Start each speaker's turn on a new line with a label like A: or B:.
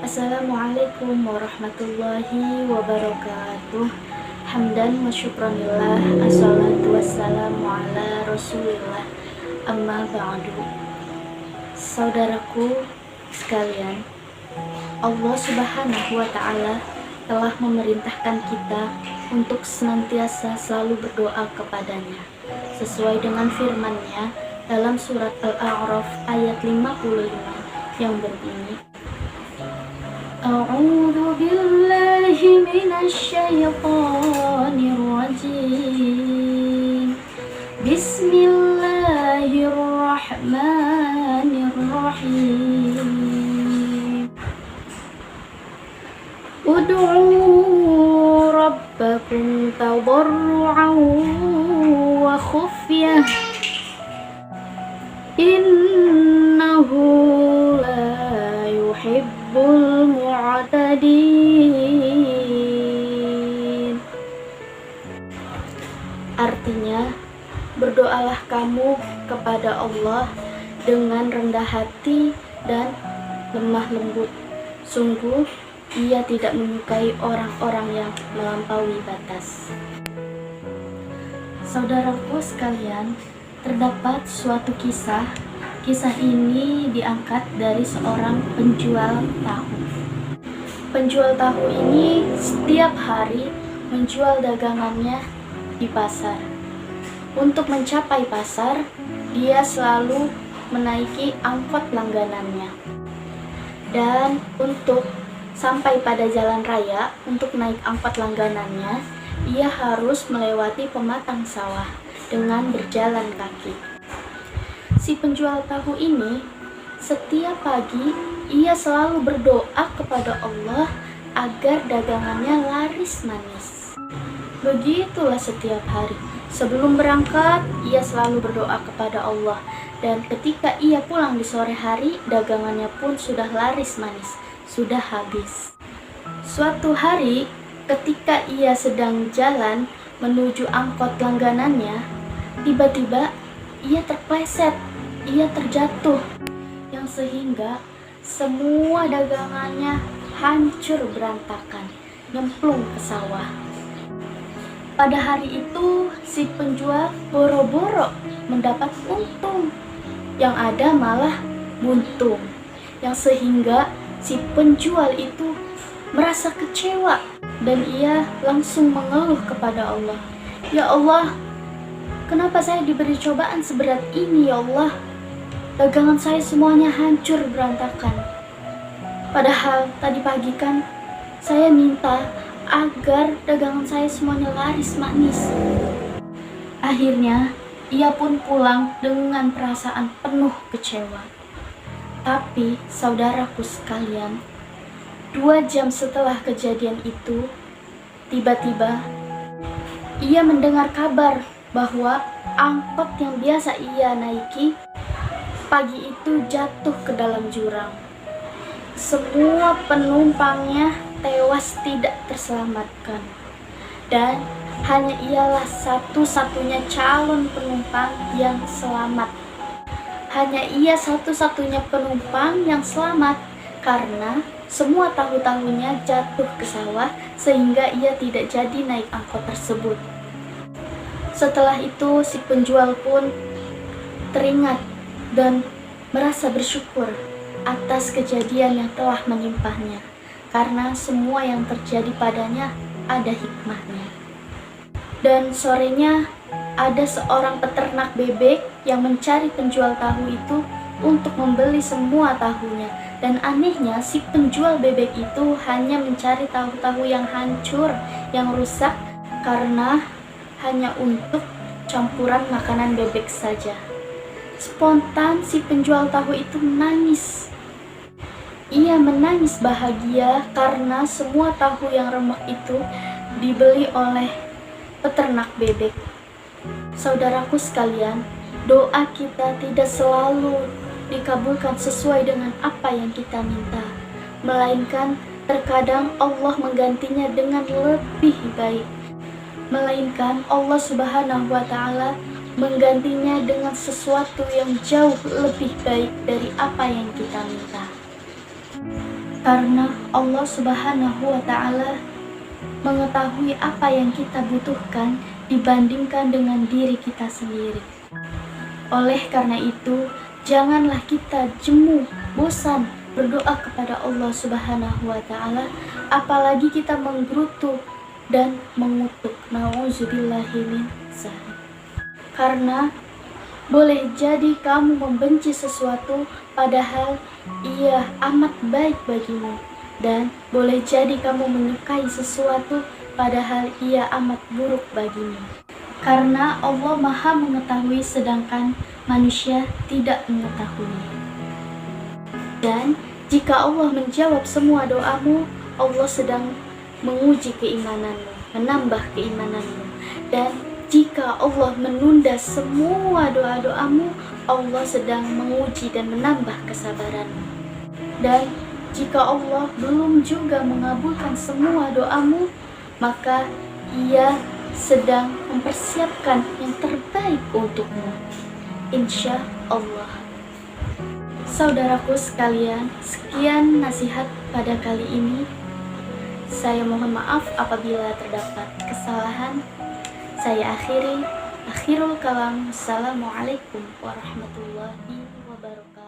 A: Assalamualaikum warahmatullahi wabarakatuh. Hamdan wa syukranillah, assalatu wassalamu ala rasulillah, amma ba'du. Saudaraku sekalian, Allah subhanahu wa ta'ala telah memerintahkan kita untuk senantiasa selalu berdoa kepadanya sesuai dengan firman-Nya dalam surat Al-A'raf ayat 55 yang berbunyi, A'udzu billahi minasyaitonir rajim. Bismillahirrahmanirrahim. Ud'u rabbakum tadarru'an wa khufyah. Innahu la yuhibbul mu'tadin. Artinya, berdoalah kamu kepada Allah dengan rendah hati dan lemah lembut. Sungguh, Ia tidak menyukai orang-orang yang melampaui batas. Saudaraku sekalian, terdapat suatu kisah. Kisah ini diangkat dari seorang penjual tahu. Penjual tahu ini setiap hari menjual dagangannya di pasar. Untuk mencapai pasar, dia selalu menaiki angkot langganannya. Dan untuk sampai pada jalan raya, untuk naik angkot langganannya, ia harus melewati pematang sawah dengan berjalan kaki. Si penjual tahu ini setiap pagi ia selalu berdoa kepada Allah agar dagangannya laris manis. Begitulah setiap hari. Sebelum berangkat, ia selalu berdoa kepada Allah, dan ketika ia pulang di sore hari, dagangannya pun sudah laris manis, sudah habis. Suatu hari, ketika ia sedang jalan menuju angkot langganannya, tiba-tiba ia terpleset, ia terjatuh, yang sehingga semua dagangannya hancur berantakan, nyemplung ke sawah. Pada hari itu, si penjual boro-boro mendapat untung, yang ada malah buntung, yang sehingga si penjual itu merasa kecewa dan ia langsung mengeluh kepada Allah. Ya Allah, kenapa saya diberi cobaan seberat ini ya Allah? Dagangan saya semuanya hancur berantakan. Padahal tadi pagi kan saya minta agar dagangan saya semuanya laris manis. Akhirnya ia pun pulang dengan perasaan penuh kecewa. Tapi saudaraku sekalian, 2 jam setelah kejadian itu, tiba-tiba ia mendengar kabar bahwa angkot yang biasa ia naiki pagi itu jatuh ke dalam jurang. Semua penumpangnya tewas tidak terselamatkan, dan hanya ialah satu-satunya calon penumpang yang selamat. Hanya ia satu-satunya penumpang yang selamat karena semua tahu-tahunya jatuh ke sawah sehingga ia tidak jadi naik angkot tersebut. Setelah itu si penjual pun teringat dan merasa bersyukur atas kejadian yang telah menimpahnya, karena semua yang terjadi padanya ada hikmahnya. Dan sorenya ada seorang peternak bebek yang mencari penjual tahu itu untuk membeli semua tahunya. Dan anehnya si penjual bebek itu hanya mencari tahu-tahu yang hancur, yang rusak, karena hanya untuk campuran makanan bebek saja. Spontan si penjual tahu itu menangis. Ia menangis bahagia karena semua tahu yang remek itu dibeli oleh peternak bebek. Saudaraku sekalian, doa kita tidak selalu dikabulkan sesuai dengan apa yang kita minta, melainkan terkadang Allah menggantinya dengan lebih baik. Melainkan Allah Subhanahu wa Ta'ala menggantinya dengan sesuatu yang jauh lebih baik dari apa yang kita minta. Karena Allah Subhanahu wa Ta'ala mengetahui apa yang kita butuhkan dibandingkan dengan diri kita sendiri. Oleh karena itu, janganlah kita jemu, bosan berdoa kepada Allah Subhanahu wa Ta'ala, apalagi kita menggerutu dan mengutuk. Nauzubillahi min dzalik. Karena boleh jadi kamu membenci sesuatu padahal ia amat baik bagimu, dan boleh jadi kamu menyukai sesuatu padahal ia amat buruk bagimu. Karena Allah Maha mengetahui sedangkan manusia tidak mengetahui. Dan jika Allah menjawab semua doamu, Allah sedang menguji keimananmu, menambah keimananmu. Dan jika Allah menunda semua doa-doamu, Allah sedang menguji dan menambah kesabaranmu. Dan jika Allah belum juga mengabulkan semua doamu, maka Ia sedang mempersiapkan yang terbaik untukmu, insya Allah. Saudaraku sekalian, sekian nasihat pada kali ini. Saya mohon maaf apabila terdapat kesalahan. Saya akhirul kalam. Assalamualaikum warahmatullahi wabarakatuh.